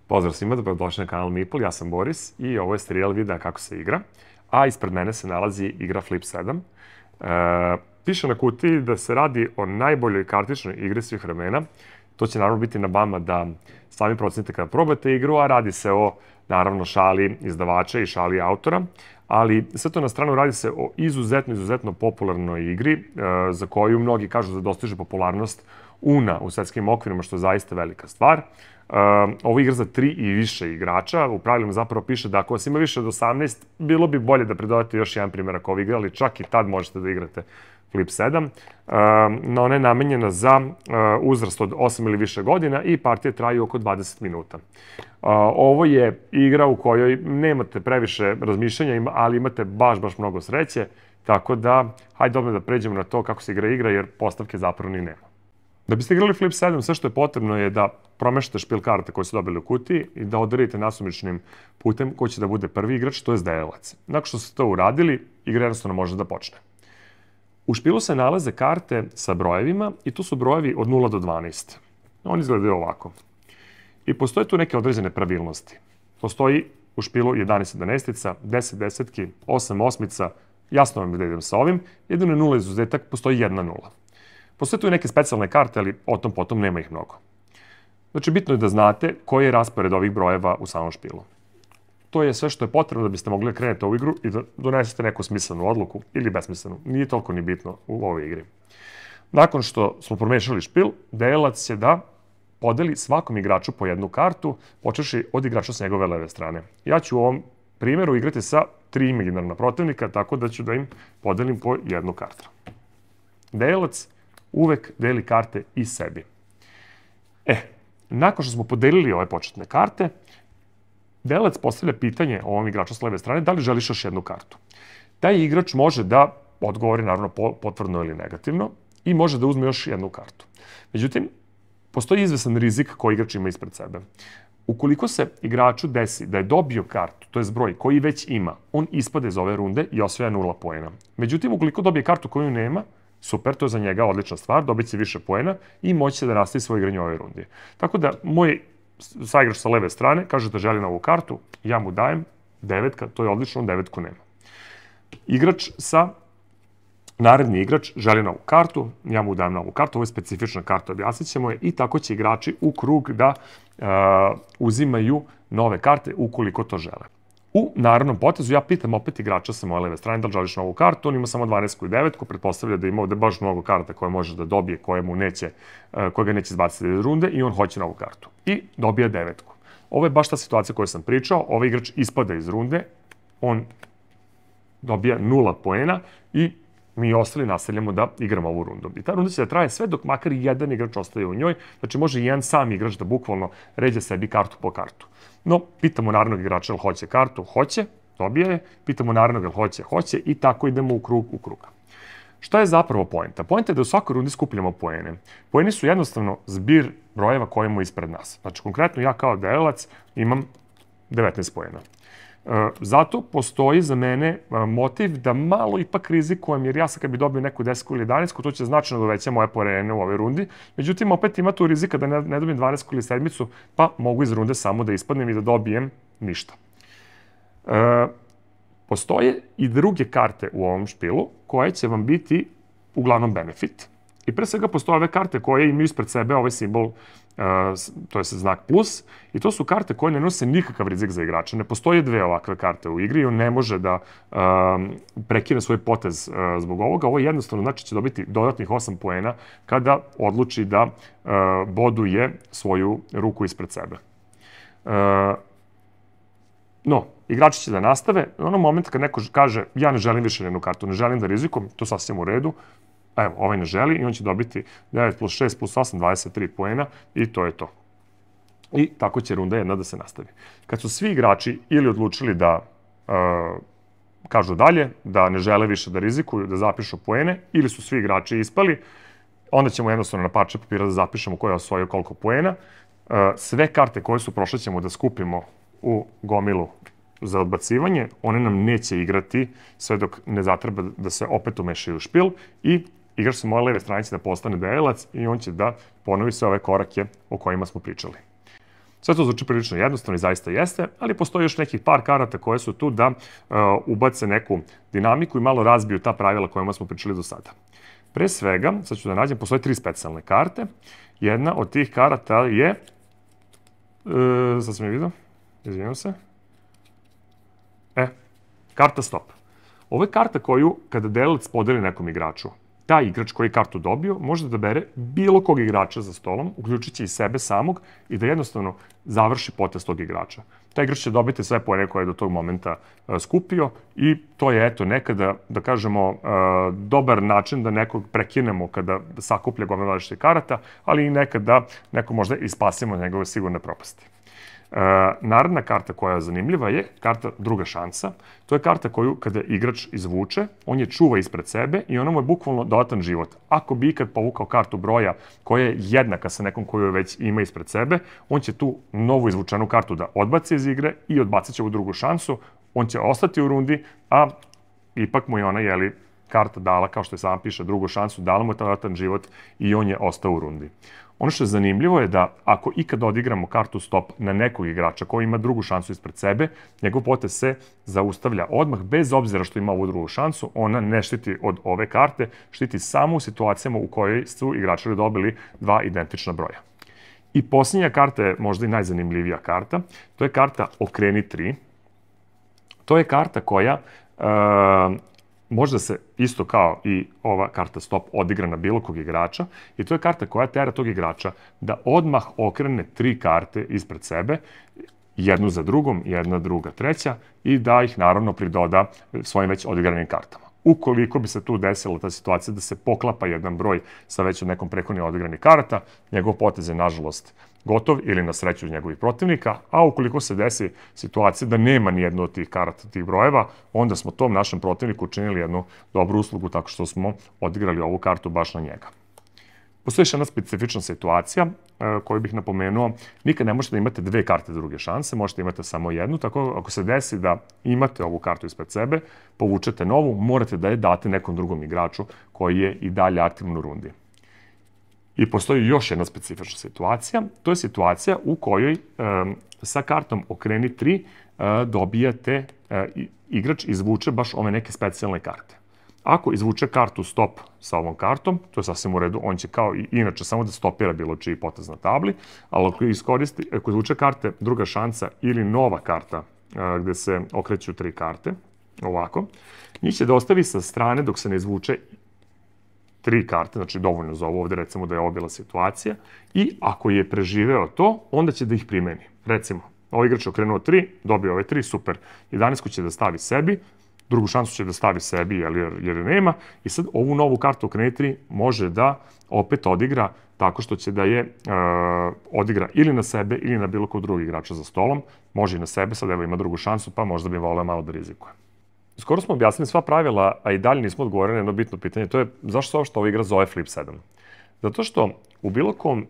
Pozdrav svima, dobrodošli na kanal Meeple, ja sam Boris i ovo je serijal videa kako se igra, a ispred mene se nalazi igra Flip 7. Piše na kutiji da se radi o najboljoj kartičnoj igri svih vremena. To će naravno biti na vama da sami procenite kada probate igru, a radi se o, naravno, šali izdavača i šali autora. Ali sve to na stranu, radi se o izuzetno popularnoj igri za koju mnogi kažu da dostiže popularnost Una u svetskim okvirima, što je zaista velika stvar. Ovo je igra za 3 i više igrača. U pravilima zapravo piše da ako vas ima više od 18, bilo bi bolje da pridodate još jedan primjerak ove igre, ali čak i tad možete da igrate Flip 7. No, ona je namenjena za uzrast od 8 ili više godina i partije traju oko 20 minuta. Ovo je igra u kojoj nemate previše razmišljanja, ali imate baš mnogo sreće, tako da hajde odmah da pređemo na to kako se igra, jer postavke zapravo ni nema. Da biste igrali Flip 7, sve što je potrebno je da promešate špil karte koje su dobili u kutiji i da odarite nasumičnim putem ko će da bude prvi igrač, to je delilac. Nakon što ste to uradili, igra jednostavno može da počne. U špilu se nalaze karte sa brojevima i tu su brojevi od 0 do 12. Oni izgledaju ovako. I postoje tu neke određene pravilnosti. Postoji u špilu 11 11-ica, 10 desetki, 8 osmica, jasno vam da idem sa ovim, jedino je 0 izuzetak, postoji 1 0. Postoje tu i neke specijalne karte, ali o tom potom nema ih mnogo. Znači, bitno je da znate koji je raspored ovih brojeva u samom špilu. To je sve što je potrebno da biste mogli da krenete ovu igru i da donesete neku smislenu odluku ili besmislenu. Nije toliko ni bitno u ovoj igri. Nakon što smo promešali špil, delilac će da podeli svakom igraču po jednu kartu, počevši od igrača s njegove leve strane. Ja ću u ovom primjeru igrati sa 3 imaginarna protivnika, tako da ću da im podelim po jednu kartu. Delilac uvek deli karte i sebi. Nakon što smo podelili ove početne karte, delilac postavlja pitanje ovom igraču s leve strane da li želiš još jednu kartu. Taj igrač može da odgovori, naravno, potvrdno ili negativno i može da uzme još jednu kartu. Međutim, postoji izvesan rizik koji igrač ima ispred sebe. Ukoliko se igraču desi da je dobio kartu, to je broj koji već ima, on ispade iz ove runde i osvaja 0 poena. Međutim, ukoliko dobije kartu koju nema, super, to je za njega odlična stvar, dobit će više poena i moći će da nastavi svoje igranje u ovoj rundi. Tako da, moj saigrač sa leve strane kaže da želi novu kartu, ja mu dajem devetka, to je odlično, devetku nema. Naredni igrač želi novu kartu, ja mu dajem novu kartu, ovo je specifična karta, objasnit ćemo je, i tako će igrači u krug da uzimaju nove karte ukoliko to žele. U narednom potezu ja pitam opet igrača sa moje leve strane da li želiš novu kartu, on ima samo 12 i 9, pretpostavlja da ima ovde baš mnogo karta koje može da dobije, koje ga neće izbaciti iz runde i on hoće novu kartu. I dobija 9. Ovo je baš ta situacija koju sam pričao, ovaj igrač ispada iz runde, on dobija 0 poena i mi ostali nastavljamo da igramo ovu rundu. I ta runda će da traje sve dok makar jedan igrač ostaje u njoj, znači može jedan sam igrač da bukvalno ređe sebi kartu po kartu. No, pitamo narednog igrača jel hoće kartu, hoće, dobije je, pitamo narednog jel hoće i tako idemo u krug. Šta je zapravo poenta? Poenta je da u svakoj rundi skupljamo poene. Poeni su jednostavno zbir brojeva koje imamo ispred nas. Znači, konkretno ja kao delilac imam 19 poena. Zato postoji za mene motiv da malo ipak rizikujem, jer ja sad kad bi dobio neku 10 ili 11, to će značajno doveća moje poene u ovoj rundi. Međutim, opet ima tu rizika da ne dobijem 12 ili 7, pa mogu iz runde samo da ispadnem i da dobijem ništa. Postoje i druge karte u ovom špilu koje će vam biti uglavnom benefit. I pre svega postoje ove karte koje imaju ispred sebe ovaj simbol, to je znak plus, i to su karte koje ne nose nikakav rizik za igrača. Ne postoje dve ovakve karte u igri i on ne može da prekine svoj potez zbog ovoga. Ovo jednostavno znači će dobiti dodatnih 8 poena kada odluči da boduje svoju ruku ispred sebe. No, igrači će da nastave. U onom momentu kad neko kaže ja ne želim više jednu kartu, ne želim da rizikujem, to sasvim u redu. Evo, ovaj ne želi i on će dobiti 9 plus 6 plus 8, 23 poena i to je to. I tako će runda jedna da se nastavi. Kad su svi igrači ili odlučili da kažu dalje, da ne žele više da rizikuju, da zapišu poene, ili su svi igrači ispali, onda ćemo jednostavno na parče papira da zapišemo ko je osvojio koliko poena. Sve karte koje su prošle ćemo da skupimo u gomilu za odbacivanje, one nam neće igrati sve dok ne zatreba da se opet umešaju u špil i igrač sa moje leve strane će da postane delilac i on će da ponovi sve ove korake o kojima smo pričali. Sve to zvuči prilično jednostavno i zaista jeste, ali postoji još nekih par karata koje su tu da ubace neku dinamiku i malo razbiju ta pravila kojima smo pričali do sada. Pre svega, sad ću da nađem, postoje 3 specijalne karte. Jedna od tih karata je, sad sam je vidio, izvinjam se, karta stop. Ovo je karta koju, kada delilac podeli nekom igraču, taj igrač koji je kartu dobio može da bere bilo kog igrača za stolom, uključujući i sebe samog, i da jednostavno završi potez tog igrača. Taj igrač će dobiti sve poene koje je do tog momenta skupio i to je, eto, nekada, da kažemo, dobar način da nekog prekinemo kada sakuplja gomilu različitih karata, ali i nekada neko možda i spasimo njegove sigurne propasti. Naredna karta koja je zanimljiva je karta druga šansa. To je karta koju kada igrač izvuče, on je čuva ispred sebe i ona mu je bukvalno dodatan život. Ako bi ikad povukao kartu broja koja je jednaka sa nekom koju već ima ispred sebe, on će tu novu izvučenu kartu da odbaci iz igre i odbacit će u drugu šansu. On će ostati u rundi, a ipak mu je ona, jeli, karta dala, kao što je sama piše, drugu šansu, dala mu je dodatan život i on je ostao u rundi. Ono što je zanimljivo je da ako ikad odigramo kartu stop na nekog igrača koji ima drugu šansu ispred sebe, njegov potez se zaustavlja odmah, bez obzira što ima ovu drugu šansu. Ona ne štiti od ove karte, štiti samo u situacijama u kojoj su igrači dobili 2 identična broja. I posljednja karta je možda i najzanimljivija karta. To je karta Okreni 3. To je karta koja može da se, isto kao i ova karta stop, odigra na bilo kog igrača i to je karta koja tera tog igrača da odmah okrene 3 karte ispred sebe, jednu za drugom, jedna, druga, treća, i da ih naravno pridoda svojim već odigranim kartama. Ukoliko bi se tu desila ta situacija da se poklapa jedan broj sa već od nekom prethodnih odigranih karata, njegov potez je nažalost gotov ili na sreću njegovih protivnika, a ukoliko se desi situacija da nema ni jedno od tih karata, tih brojeva, onda smo tom našem protivniku učinili jednu dobru uslugu tako što smo odigrali ovu kartu baš na njega. Postoji još jedna specifična situacija koju bih napomenuo. Nikad ne možete da imate 2 karte druge šanse, možete imati samo jednu, tako ako se desi da imate ovu kartu ispred sebe, povučete novu, morate da je date nekom drugom igraču koji je i dalje aktivan u rundi. I postoji još jedna specifična situacija, to je situacija u kojoj sa kartom Okreni 3 dobijate, igrač izvuče baš ove neke specijalne karte. Ako izvuče kartu stop sa ovom kartom, to je sasvim u redu, on će kao i inače samo da stopira bilo čiji potez na tabli, ali ako izvuče karte druga šansa ili nova karta gde se okreću 3 karte, ovako, njih će da ostavi sa strane dok se ne izvuče 3 karte, znači dovoljno za ovo ovde, recimo da je ovo bila situacija, i ako je preživeo to, onda će da ih primeni. Recimo, ovaj igrač je okrenuo 3, dobio ove 3, super, 11 će da stavi sebi, drugu šansu će da stavi sebi jer je nema, i sad ovu novu kartu Okreni 3 može da opet odigra tako što će da je odigra ili na sebe ili na bilo kog drugog igrača za stolom, može i na sebe, sad evo ima drugu šansu, pa možda bi voleo malo da rizikuje. Skoro smo objasnili sva pravila, a i dalje nismo odgovorili na jedno bitno pitanje, to je zašto se ovo ova igra zove Flip 7? Zato što u bilo kom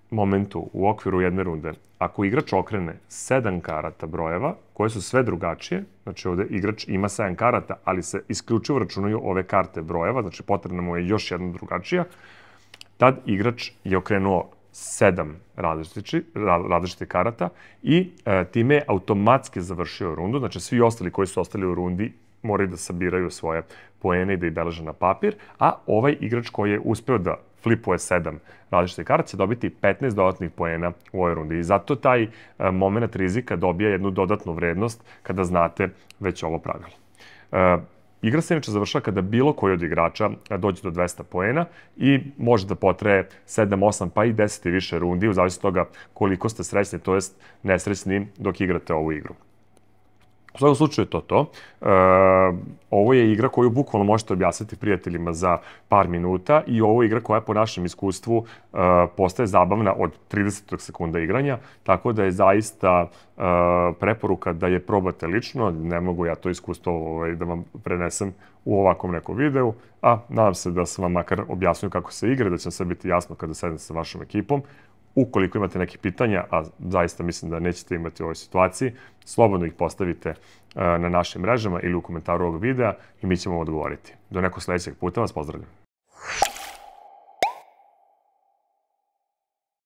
momentu u okviru jedne runde, ako igrač okrene 7 karata brojeva, koje su sve drugačije, znači ovde igrač ima 7 karata, ali se isključivo računaju ove karte brojeva, znači potrebno mu je još jedna drugačija, tad igrač je okrenuo 7 različitih karata i time je automatski završio rundu, znači svi ostali koji su ostali u rundi moraju da sabiraju svoje poene i da ih beleže na papir, a ovaj igrač koji je uspeo da flipuje 7 različitih karata će dobiti 15 dodatnih poena u ovoj rundi. I zato taj moment rizika dobija jednu dodatnu vrednost kada znate već ovo pravilo. Igra se inače završava kada bilo koji od igrača dođe do 200 poena i može da potraje 7, 8 pa i 10 i više rundi, u zavisnosti od toga koliko ste srećni, to jest nesrećni dok igrate ovu igru. U svakom slučaju je to. Ovo je igra koju bukvalno možete objasniti prijateljima za par minuta i ovo je igra koja po našem iskustvu postaje zabavna od 30 sekunda igranja, tako da je zaista preporuka da je probate lično. Ne mogu ja to iskustvo da vam prenesem u ovakvom nekom videu, a nadam se da sam vam makar objasnio kako se igra, da će vam sve biti jasno kada sednete sa vašom ekipom. Ukoliko imate neke pitanja, a zaista mislim da nećete imati u ovoj situaciji, slobodno ih postavite na našim mrežama ili u komentaru ovog videa i mi ćemo odgovoriti. Do nekog sledećeg puta vas pozdravljam.